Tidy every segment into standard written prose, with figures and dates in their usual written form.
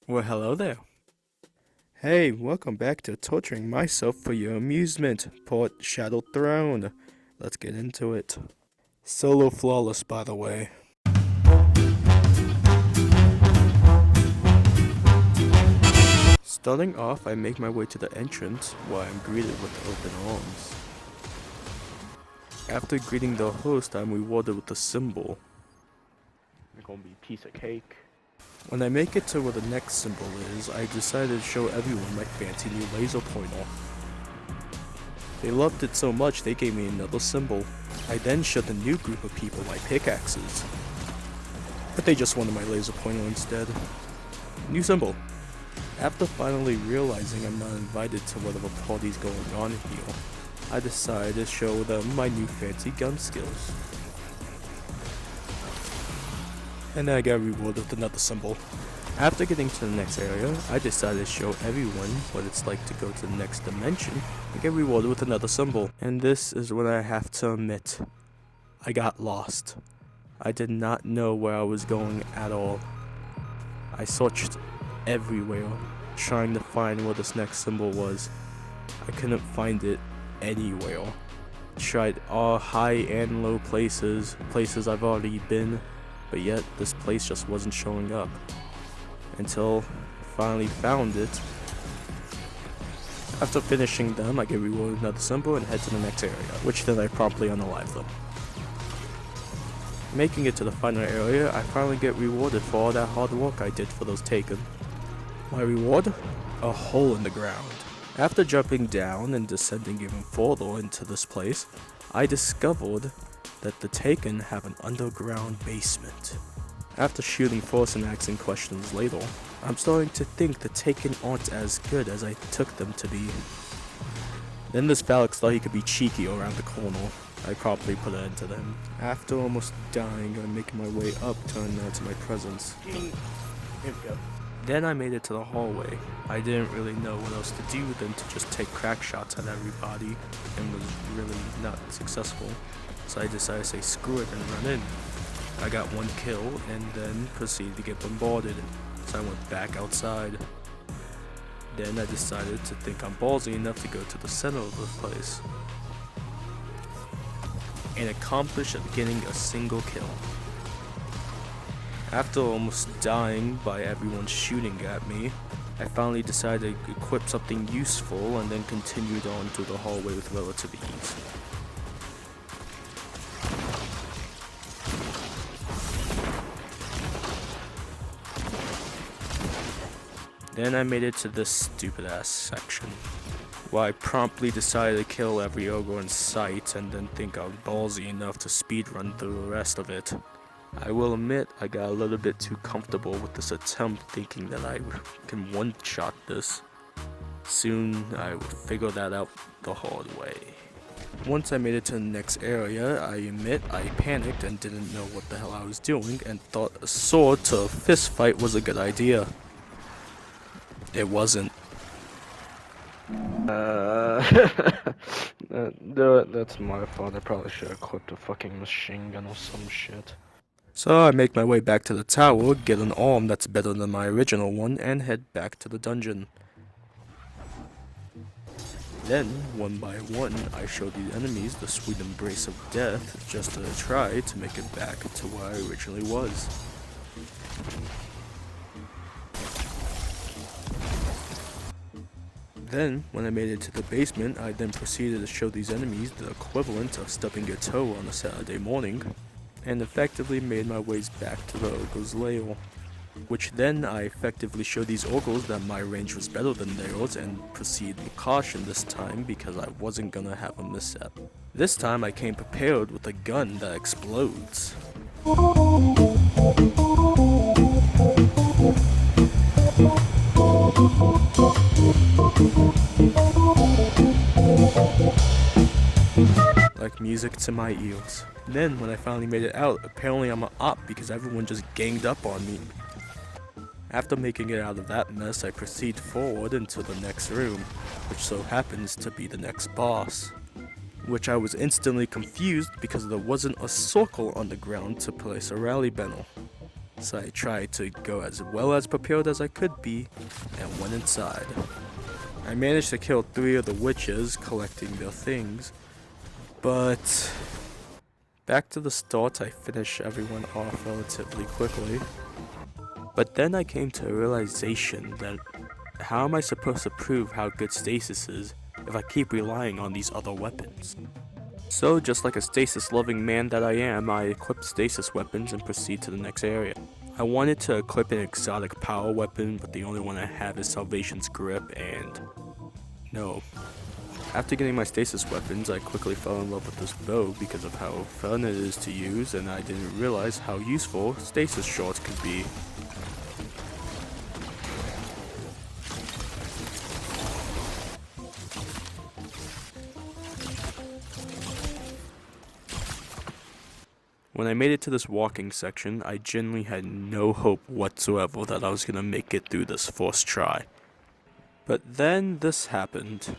Well, hello there. Hey, welcome back to Torturing Myself for Your Amusement, Port Shadow Throne. Let's get into it. Solo flawless, by the way. Starting off, I make my way to the entrance, where I'm greeted with open arms. After greeting the host, I'm rewarded with a symbol. It's gonna be a piece of cake. When I make it to where the next symbol is, I decided to show everyone my fancy new laser pointer. They loved it so much they gave me another symbol. I then showed the new group of people my pickaxes. But they just wanted my laser pointer instead. New symbol. After finally realizing I'm not invited to whatever party's going on here, I decided to show them my new fancy gun skills. And then I got rewarded with another symbol. After getting to the next area, I decided to show everyone what it's like to go to the next dimension and get rewarded with another symbol. And this is when I have to admit, I got lost. I did not know where I was going at all. I searched everywhere, trying to find where this next symbol was. I couldn't find it anywhere. Tried all high and low places I've already been, but yet this place just wasn't showing up. Until I finally found it. After finishing them, I get rewarded another symbol and head to the next area, which then I promptly unalive them. Making it to the final area, I finally get rewarded for all that hard work I did for those taken. My reward? A hole in the ground. After jumping down and descending even further into this place, I discovered that the Taken have an underground basement. After shooting first and asking questions later, I'm starting to think the Taken aren't as good as I took them to be. Then this Phallic thought he could be cheeky around the corner. I promptly put an end to them. After almost dying, I'm making my way up to announce my presence. Then I made it to the hallway. I didn't really know what else to do than to just take crack shots at everybody, and was really not successful. So I decided to say screw it and run in. I got one kill and then proceeded to get bombarded, so I went back outside. Then I decided to think I'm ballsy enough to go to the center of the place and accomplish getting a single kill. After almost dying by everyone shooting at me, I finally decided to equip something useful and then continued on through the hallway with relative ease. Then I made it to this stupid ass section, where I promptly decided to kill every ogre in sight and then think I was ballsy enough to speedrun through the rest of it. I will admit I got a little bit too comfortable with this attempt, thinking that I can one-shot this. Soon I would figure that out the hard way. Once I made it to the next area, I admit I panicked and didn't know what the hell I was doing and thought a sword to a fist fight was a good idea. It wasn't. That's my fault. I probably should have equipped a fucking machine gun or some shit. So I make my way back to the tower, get an arm that's better than my original one, and head back to the dungeon. Then, one by one, I show the enemies the sweet embrace of death, just to try to make it back to where I originally was. Then, when I made it to the basement, I then proceeded to show these enemies the equivalent of stubbing your toe on a Saturday morning, and effectively made my ways back to the ogre's lair. Which then I effectively showed these ogres that my range was better than theirs and proceeded with caution this time because I wasn't gonna have a mishap. This time I came prepared with a gun that explodes. Like music to my ears. Then, when I finally made it out, apparently I'm an op because everyone just ganged up on me. After making it out of that mess, I proceed forward into the next room, which so happens to be the next boss. Which I was instantly confused because there wasn't a circle on the ground to place a rally banner. So I tried to go as well as prepared as I could be and went inside. I managed to kill 3 of the witches, collecting their things, but back to the start, I finished everyone off relatively quickly. But then I came to a realization that how am I supposed to prove how good Stasis is if I keep relying on these other weapons? So just like a Stasis loving man that I am, I equipped Stasis weapons and proceed to the next area. I wanted to equip an exotic power weapon, but the only one I have is Salvation's Grip, and no. After getting my Stasis weapons, I quickly fell in love with this bow because of how fun it is to use, and I didn't realize how useful Stasis shards could be. When I made it to this walking section, I genuinely had no hope whatsoever that I was going to make it through this first try. But then this happened.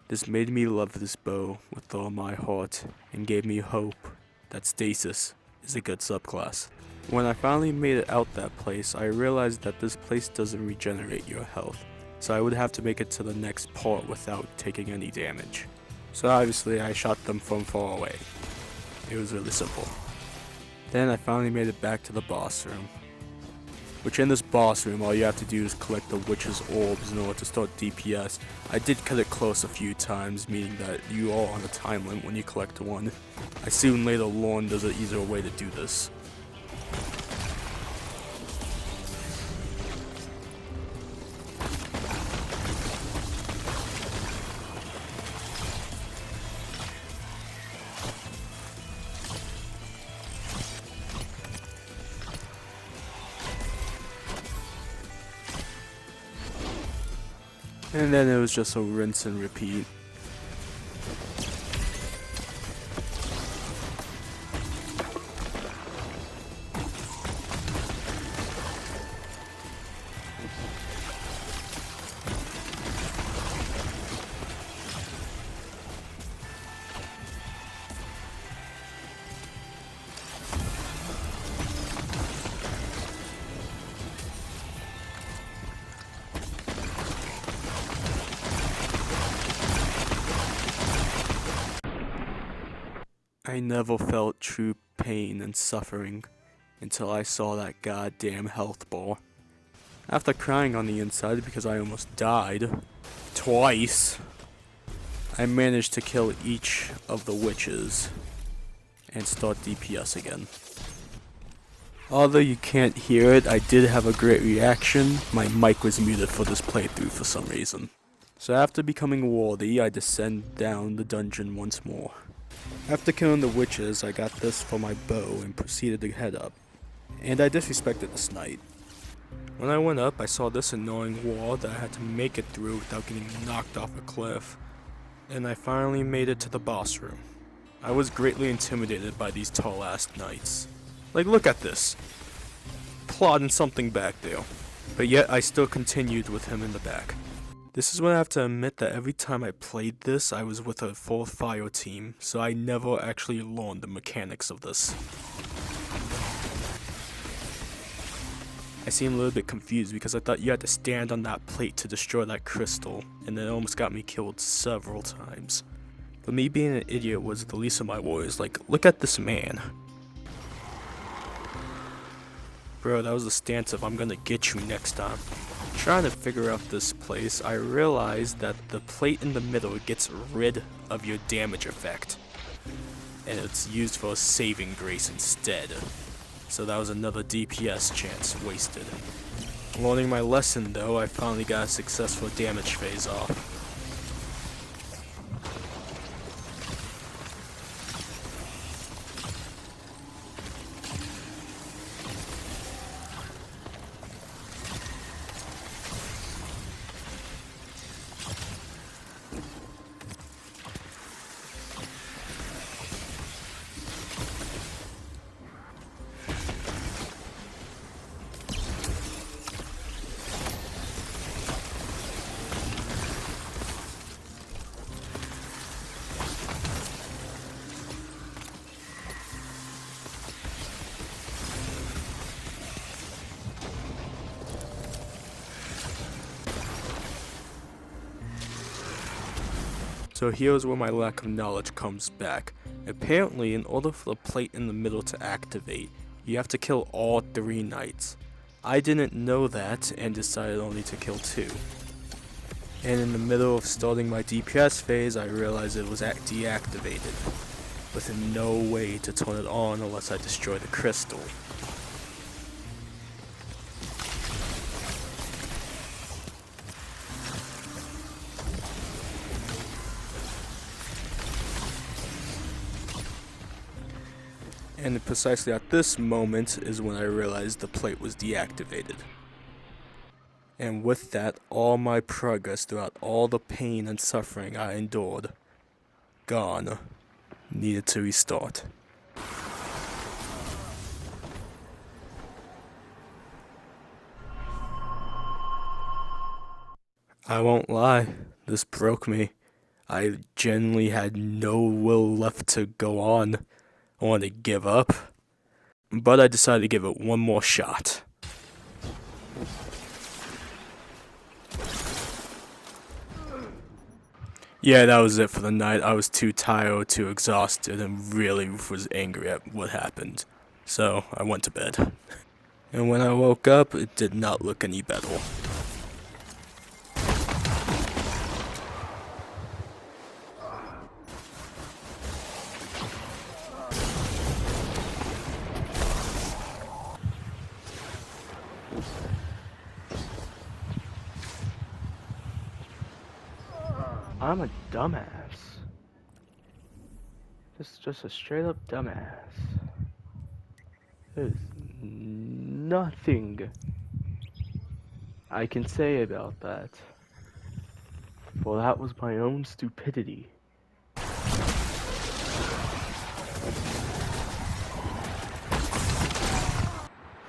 This made me love this bow with all my heart and gave me hope that Stasis is a good subclass. When I finally made it out that place, I realized that this place doesn't regenerate your health, so I would have to make it to the next part without taking any damage. So obviously I shot them from far away. It was really simple. Then I finally made it back to the boss room. Which in this boss room, all you have to do is collect the witch's orbs in order to start DPS. I did cut it close a few times, meaning that you are on a time limit when you collect one. I soon later learned there's an easier way to do this. And then it was just a rinse and repeat. I never felt true pain and suffering until I saw that goddamn health bar. After crying on the inside because I almost died twice, I managed to kill each of the witches and start DPS again. Although you can't hear it, I did have a great reaction. My mic was muted for this playthrough for some reason. So after becoming worthy, I descend down the dungeon once more. After killing the witches, I got this for my bow and proceeded to head up. And I disrespected this knight. When I went up, I saw this annoying wall that I had to make it through without getting knocked off a cliff. And I finally made it to the boss room. I was greatly intimidated by these tall ass knights. Like, look at this. Plotting something back there. But yet I still continued with him in the back. This is when I have to admit that every time I played this, I was with a full fire team, so I never actually learned the mechanics of this. I seem a little bit confused because I thought you had to stand on that plate to destroy that crystal, and it almost got me killed several times. But me being an idiot was the least of my worries. Like, look at this man. Bro, that was the stance of I'm gonna get you next time. Trying to figure out this place, I realized that the plate in the middle gets rid of your damage effect, and it's used for a saving grace instead. So that was another DPS chance wasted. Learning my lesson though, I finally got a successful damage phase off. So here's where my lack of knowledge comes back. Apparently, in order for the plate in the middle to activate, you have to kill all 3 knights. I didn't know that and decided only to kill 2. And in the middle of starting my DPS phase, I realized it was deactivated, with no way to turn it on unless I destroy the crystal. And precisely at this moment is when I realized the plate was deactivated. And with that, all my progress throughout all the pain and suffering I endured, gone, needed to restart. I won't lie, this broke me. I genuinely had no will left to go on. I wanted to give up, but I decided to give it one more shot. Yeah, that was it for the night. I was too tired, too exhausted, and really was angry at what happened. So I went to bed. And when I woke up, it did not look any better. I'm a dumbass. Just a straight up dumbass. There's nothing I can say about that. For that was my own stupidity.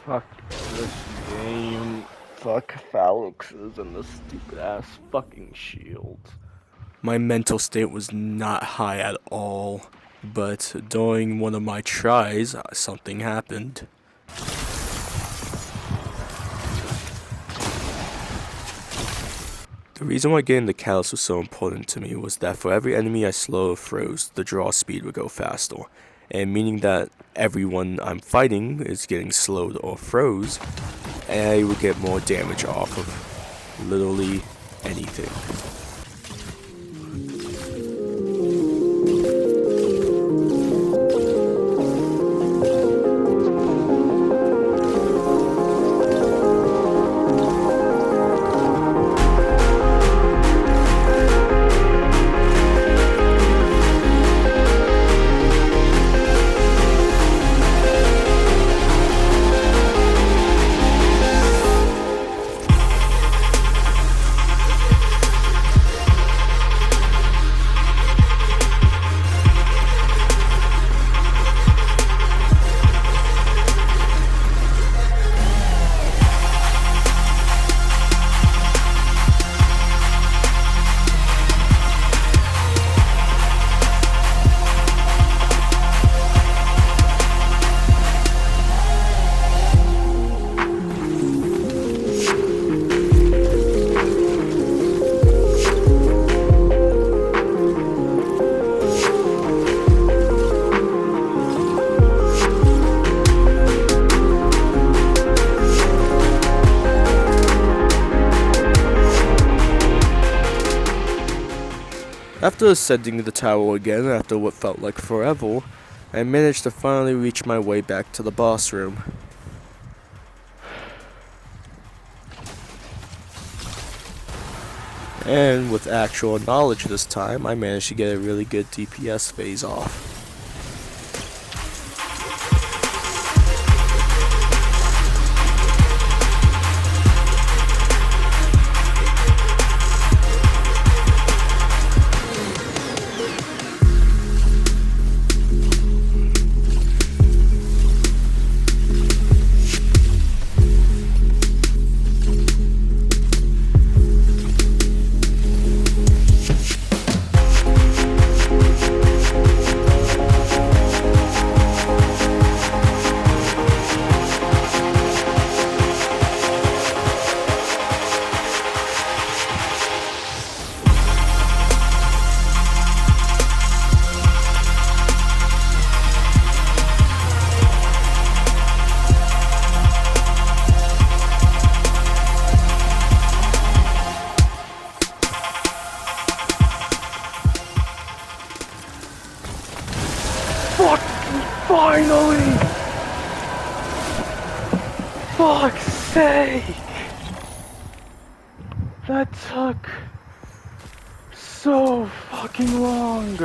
Fuck this game. Fuck phalluxes and the stupid ass fucking shields. My mental state was not high at all, but during one of my tries, something happened. The reason why getting the catalyst was so important to me was that for every enemy I slowed or froze, the draw speed would go faster, and meaning that everyone I'm fighting is getting slowed or froze, I would get more damage off of literally anything. After ascending the tower again after what felt like forever, I managed to finally reach my way back to the boss room. And with actual knowledge this time, I managed to get a really good DPS phase off. That took so fucking long.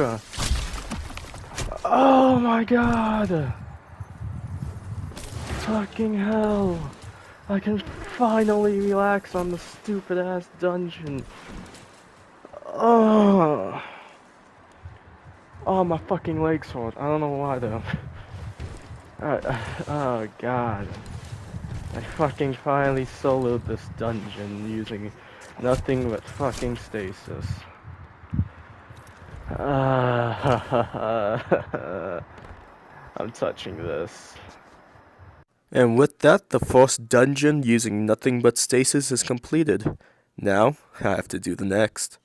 Oh my god. Fucking hell. I can finally relax on the stupid ass dungeon. Oh. Oh, my fucking legs hurt. I don't know why though. Oh god. I fucking finally soloed this dungeon using nothing but fucking stasis. I'm touching this. And with that, the first dungeon using nothing but stasis is completed. Now, I have to do the next.